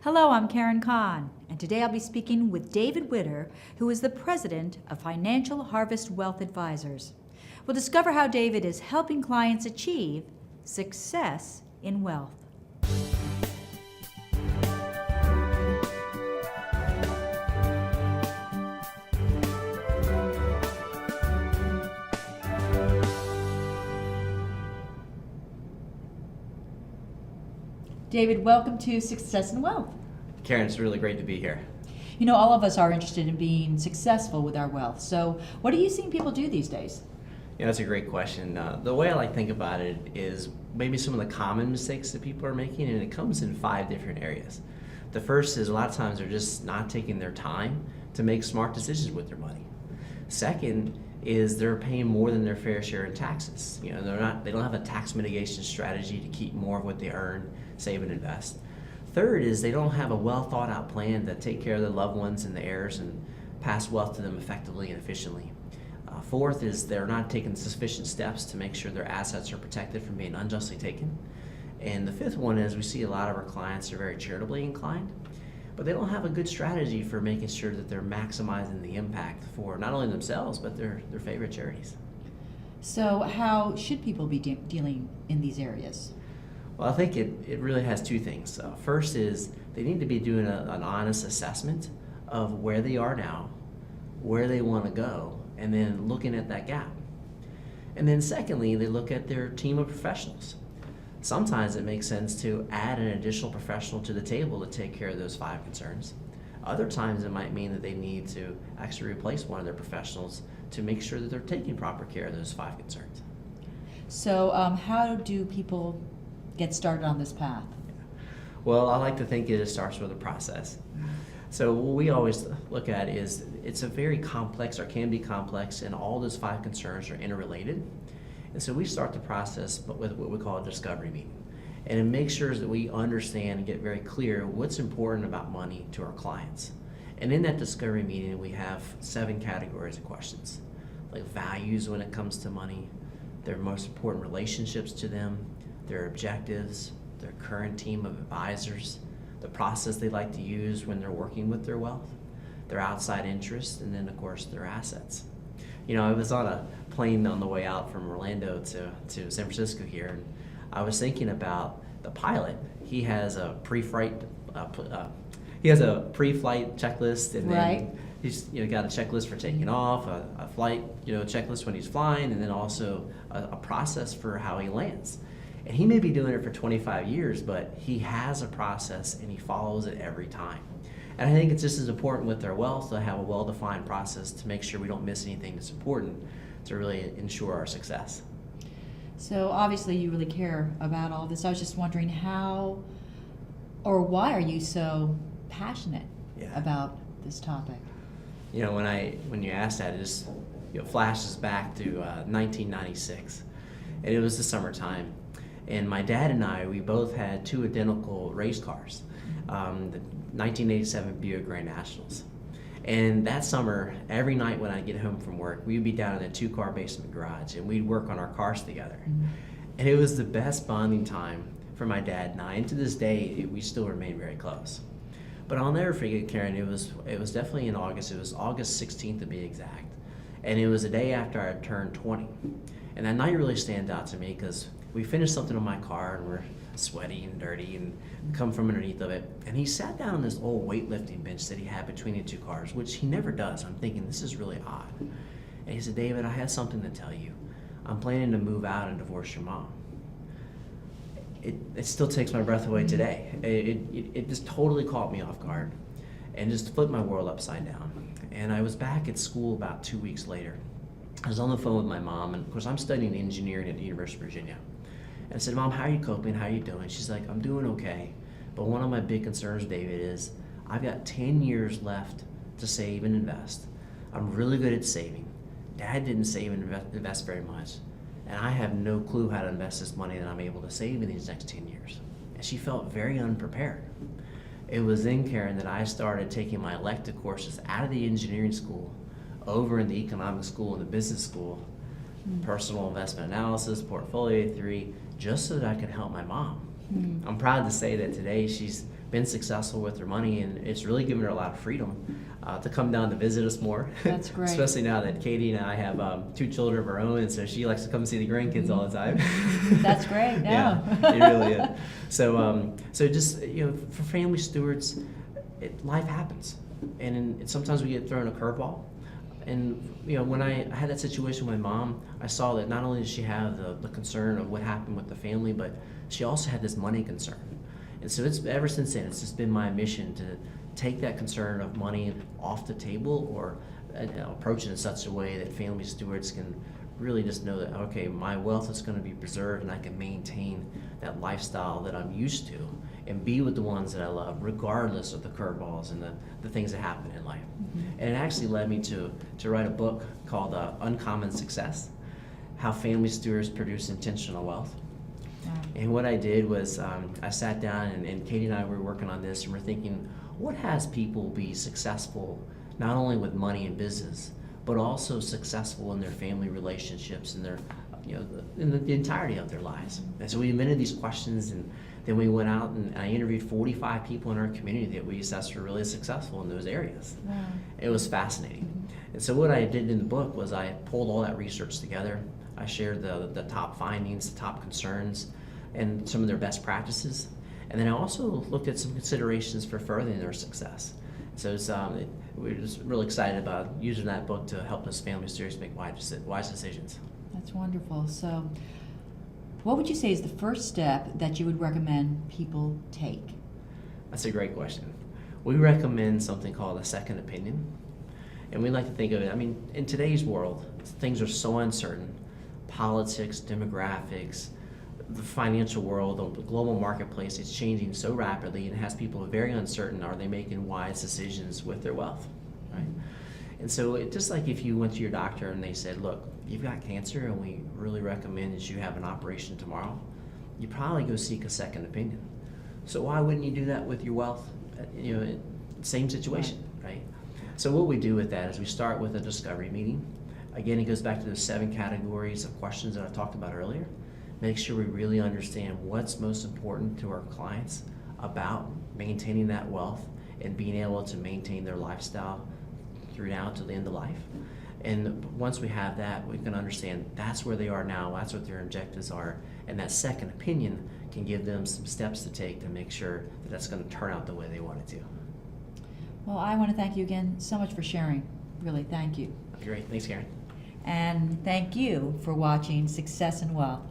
Hello, I'm Karen Kahn, and today I'll be speaking with David Witter, who is the president of Financial Harvest Wealth Advisors. We'll discover how David is helping clients achieve success in wealth. David, welcome to Success in Wealth. Karen, it's really great to be here. You know, all of us are interested in being successful with our wealth. So what are you seeing people do these days? Yeah, that's a great question. The way I like to think about it is maybe some of the common mistakes that people are making, and it comes in 5 different areas. The first is a lot of times they're just not taking their time to make smart decisions with their money. Second is they're paying more than their fair share in taxes. You know, they don't have a tax mitigation strategy to keep more of what they earn, save and invest. Third is they don't have a well thought out plan to take care of their loved ones and the heirs and pass wealth to them effectively and efficiently. Fourth is they're not taking sufficient steps to make sure their assets are protected from being unjustly taken. And the fifth one is we see a lot of our clients are very charitably inclined, but they don't have a good strategy for making sure that they're maximizing the impact for not only themselves, but their favorite charities. So how should people be dealing in these areas? Well, I think it really has 2 things. First is they need to be doing an honest assessment of where they are now, where they want to go, and then looking at that gap. And then secondly, they look at their team of professionals. Sometimes it makes sense to add an additional professional to the table to take care of those 5 concerns. Other times it might mean that they need to actually replace one of their professionals to make sure that they're taking proper care of those 5 concerns. So how do people get started on this path? Well, I like to think it starts with a process. So what we always look at is it's a very complex, or can be complex, and all those 5 concerns are interrelated. And so we start the process with what we call a discovery meeting. And it makes sure that we understand and get very clear what's important about money to our clients. And in that discovery meeting, we have 7 categories of questions, like values when it comes to money, their most important relationships to them, their objectives, their current team of advisors, the process they like to use when they're working with their wealth, their outside interests, and then of course their assets. You know, I was on a plane on the way out from Orlando to San Francisco here, and I was thinking about the pilot. He has a pre-flight checklist, and then he's got a checklist for taking off, a flight checklist when he's flying, and then also a process for how he lands. And he may be doing it for 25 years, but he has a process and he follows it every time. And I think it's just as important with our wealth to have a well-defined process to make sure we don't miss anything that's important to really ensure our success. So obviously you really care about all this. I was just wondering how or why are you so passionate about this topic? You know, when you ask that, it just flashes back to 1996, and it was the summertime. And my dad and I, we both had 2 identical race cars, the 1987 Buick Grand Nationals. And that summer, every night when I'd get home from work, we'd be down in a 2-car basement garage, and we'd work on our cars together. Mm-hmm. And it was the best bonding time for my dad and I. And to this day, we still remain very close. But I'll never forget, Karen, it was definitely in August. It was August 16th to be exact. And it was the day after I turned 20. And that night really stands out to me because we finished something on my car and we're sweaty and dirty and come from underneath of it. And he sat down on this old weightlifting bench that he had between the 2 cars, which he never does. I'm thinking, this is really odd. And he said, David, I have something to tell you. I'm planning to move out and divorce your mom. It still takes my breath away today. It just totally caught me off guard and just flipped my world upside down. And I was back at school about 2 weeks later. I was on the phone with my mom, and of course I'm studying engineering at the University of Virginia. And I said, Mom, how are you coping? How are you doing? She's like, I'm doing okay. But one of my big concerns, David, is I've got 10 years left to save and invest. I'm really good at saving. Dad didn't save and invest very much. And I have no clue how to invest this money that I'm able to save in these next 10 years. And she felt very unprepared. It was then, Karen, that I started taking my elective courses out of the engineering school over in the economic school and the business school, personal investment analysis, portfolio theory, just so that I could help my mom. I'm proud to say that today she's been successful with their money, and it's really given her a lot of freedom to come down to visit us more. That's great. Especially now that Katie and I have 2 children of our own, and so she likes to come see the grandkids all the time. That's great. No. Yeah, it really is. So, so just for family stewards, life happens, and sometimes we get thrown a curveball. And when I had that situation with my mom, I saw that not only did she have the concern of what happened with the family, but she also had this money concern. And so it's ever since then, it's just been my mission to take that concern of money off the table, or approach it in such a way that family stewards can really just know that, okay, my wealth is going to be preserved, and I can maintain that lifestyle that I'm used to and be with the ones that I love, regardless of the curveballs and the things that happen in life. And it actually led me to write a book called Uncommon Success: How Family Stewards Produce Intentional Wealth. Wow. And what I did was I sat down, and Katie and I were working on this, and we're thinking, what has people be successful not only with money and business, but also successful in their family relationships and their, in the entirety of their lives? And so we invented these questions, and then we went out and I interviewed 45 people in our community that we assessed were really successful in those areas. Wow. It was fascinating. And so what I did in the book was I pulled all that research together. I shared the top findings, the top concerns, and some of their best practices. And then I also looked at some considerations for furthering their success. So we're just really excited about using that book to help us family stewards make wise decisions. That's wonderful. So what would you say is the first step that you would recommend people take? That's a great question. We recommend something called a second opinion. And we like to think of it, in today's world, things are so uncertain. Politics, demographics, the financial world, the global marketplace, it's changing so rapidly, and it has people very uncertain. Are they making wise decisions with their wealth, right? And so just like if you went to your doctor and they said, look, you've got cancer and we really recommend that you have an operation tomorrow, you probably go seek a second opinion. So why wouldn't you do that with your wealth? Same situation, right? So what we do with that is we start with a discovery meeting. Again, it goes back to those 7 categories of questions that I talked about earlier. Make sure we really understand what's most important to our clients about maintaining that wealth and being able to maintain their lifestyle through now to the end of life. And once we have that, we can understand that's where they are now, that's what their objectives are, and that second opinion can give them some steps to take to make sure that that's going to turn out the way they want it to. Well, I want to thank you again so much for sharing. Really, thank you. Great. Thanks, Karen. And thank you for watching Success and Wealth.